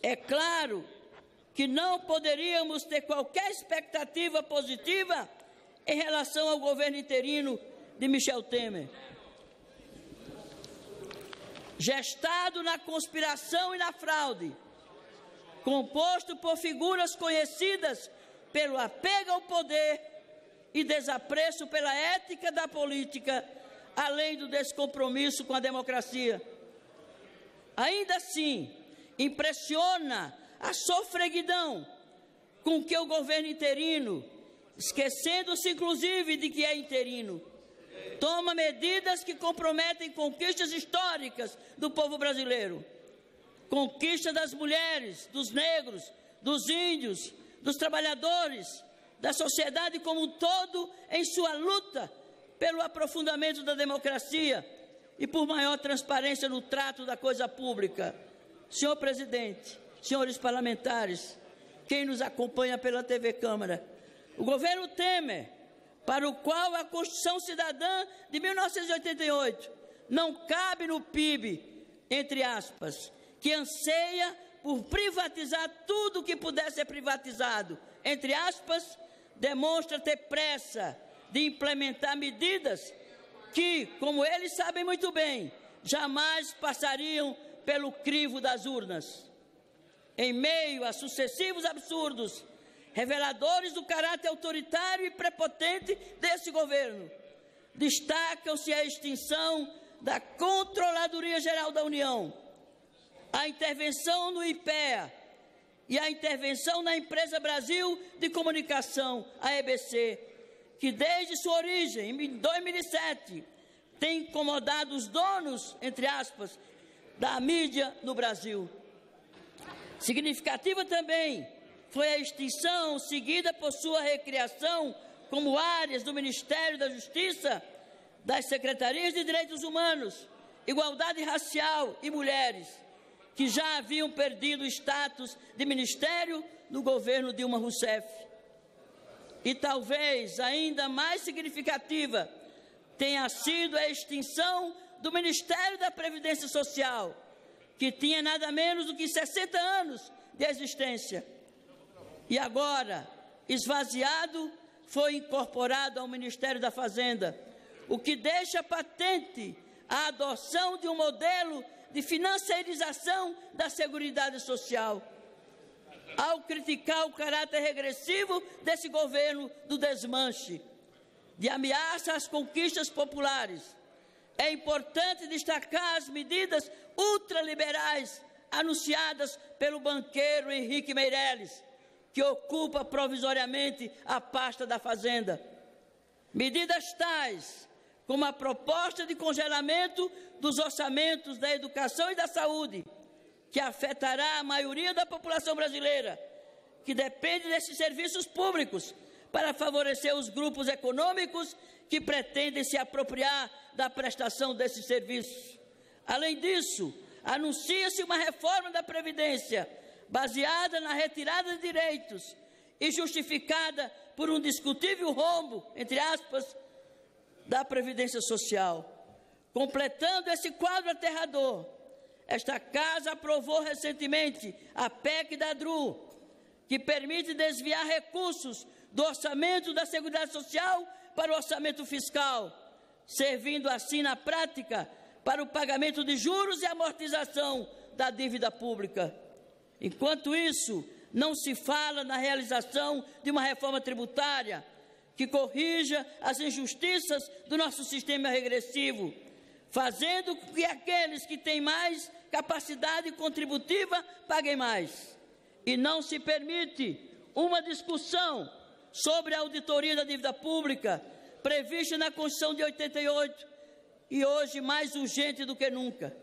É claro que não poderíamos ter qualquer expectativa positiva em relação ao governo interino de Michel Temer, gestado na conspiração e na fraude, composto por figuras conhecidas pelo apego ao poder e desapreço pela ética da política, além do descompromisso com a democracia. Ainda assim, impressiona a sofreguidão com que o governo interino, esquecendo-se inclusive de que é interino, toma medidas que comprometem conquistas históricas do povo brasileiro. Conquista das mulheres, dos negros, dos índios, dos trabalhadores, da sociedade como um todo em sua luta pelo aprofundamento da democracia e por maior transparência no trato da coisa pública. Senhor presidente, senhores parlamentares, quem nos acompanha pela TV Câmara, o governo Temer, para o qual a Constituição Cidadã de 1988 não cabe no PIB, entre aspas, que anseia por privatizar tudo o que puder ser privatizado, entre aspas, demonstra ter pressa de implementar medidas que, como eles sabem muito bem, jamais passariam pelo crivo das urnas. Em meio a sucessivos absurdos, reveladores do caráter autoritário e prepotente desse governo, destacam-se a extinção da Controladoria Geral da União, a intervenção no IPEA e a intervenção na Empresa Brasil de Comunicação, a EBC, que desde sua origem, em 2007, tem incomodado os donos, entre aspas, da mídia no Brasil. Significativa também foi a extinção, seguida por sua recriação como áreas do Ministério da Justiça, das Secretarias de Direitos Humanos, Igualdade Racial e Mulheres, que já haviam perdido o status de ministério no governo Dilma Rousseff. E talvez ainda mais significativa tenha sido a extinção do Ministério da Previdência Social, que tinha nada menos do que 60 anos de existência. E agora, esvaziado, foi incorporado ao Ministério da Fazenda, o que deixa patente a adoção de um modelo de financiarização da Seguridade Social. Ao criticar o caráter regressivo desse governo do desmanche, de ameaça às conquistas populares, é importante destacar as medidas ultraliberais anunciadas pelo banqueiro Henrique Meirelles, que ocupa provisoriamente a pasta da Fazenda. Medidas tais como a proposta de congelamento dos orçamentos da educação e da saúde, que afetará a maioria da população brasileira, que depende desses serviços públicos para favorecer os grupos econômicos que pretendem se apropriar da prestação desses serviços. Além disso, anuncia-se uma reforma da Previdência baseada na retirada de direitos e justificada por um discutível rombo, entre aspas, da Previdência Social. Completando esse quadro aterrador, esta Casa aprovou recentemente a PEC da DRU, que permite desviar recursos do orçamento da Seguridade Social para o orçamento fiscal, servindo assim na prática para o pagamento de juros e amortização da dívida pública. Enquanto isso, não se fala na realização de uma reforma tributária que corrija as injustiças do nosso sistema regressivo, fazendo com que aqueles que têm mais capacidade contributiva paguem mais. E não se permite uma discussão sobre a auditoria da dívida pública, prevista na Constituição de 88, e hoje mais urgente do que nunca.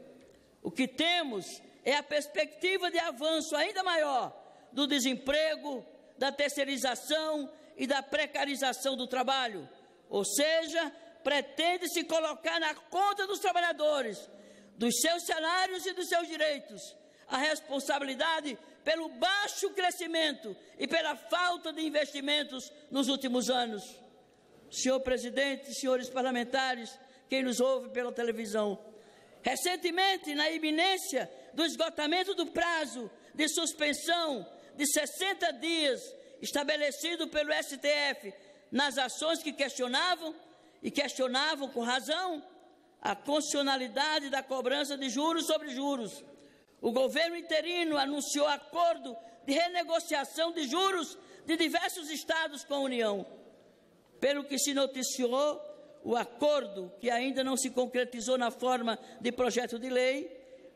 O que temos é a perspectiva de avanço ainda maior do desemprego, da terceirização e da precarização do trabalho, ou seja, pretende-se colocar na conta dos trabalhadores, dos seus salários e dos seus direitos, a responsabilidade pelo baixo crescimento e pela falta de investimentos nos últimos anos. Senhor presidente, senhores parlamentares, quem nos ouve pela televisão, recentemente, na iminência do esgotamento do prazo de suspensão de 60 dias estabelecido pelo STF nas ações que questionavam com razão a constitucionalidade da cobrança de juros sobre juros. O governo interino anunciou acordo de renegociação de juros de diversos estados com a União. Pelo que se noticiou, o acordo, que ainda não se concretizou na forma de projeto de lei,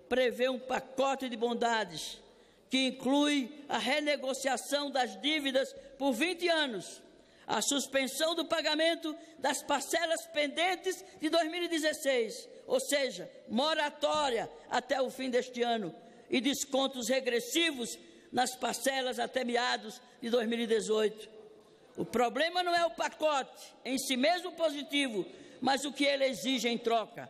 prevê um pacote de bondades que inclui a renegociação das dívidas por 20 anos, a suspensão do pagamento das parcelas pendentes de 2016, ou seja, moratória até o fim deste ano, e descontos regressivos nas parcelas até meados de 2018. O problema não é o pacote em si mesmo positivo, mas o que ele exige em troca.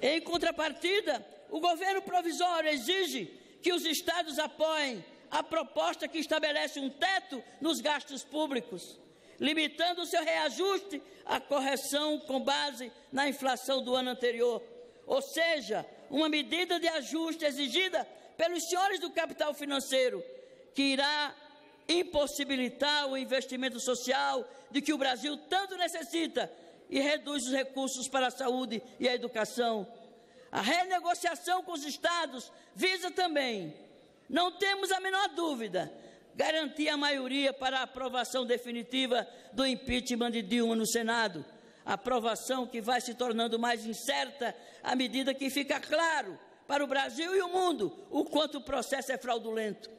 Em contrapartida, o governo provisório exige que os estados apoiem a proposta que estabelece um teto nos gastos públicos, limitando o seu reajuste à correção com base na inflação do ano anterior. Ou seja, uma medida de ajuste exigida pelos senhores do capital financeiro, que irá impossibilitar o investimento social de que o Brasil tanto necessita e reduz os recursos para a saúde e a educação. A renegociação com os estados visa também, não temos a menor dúvida, garantir a maioria para a aprovação definitiva do impeachment de Dilma no Senado. Aprovação que vai se tornando mais incerta à medida que fica claro para o Brasil e o mundo o quanto o processo é fraudulento.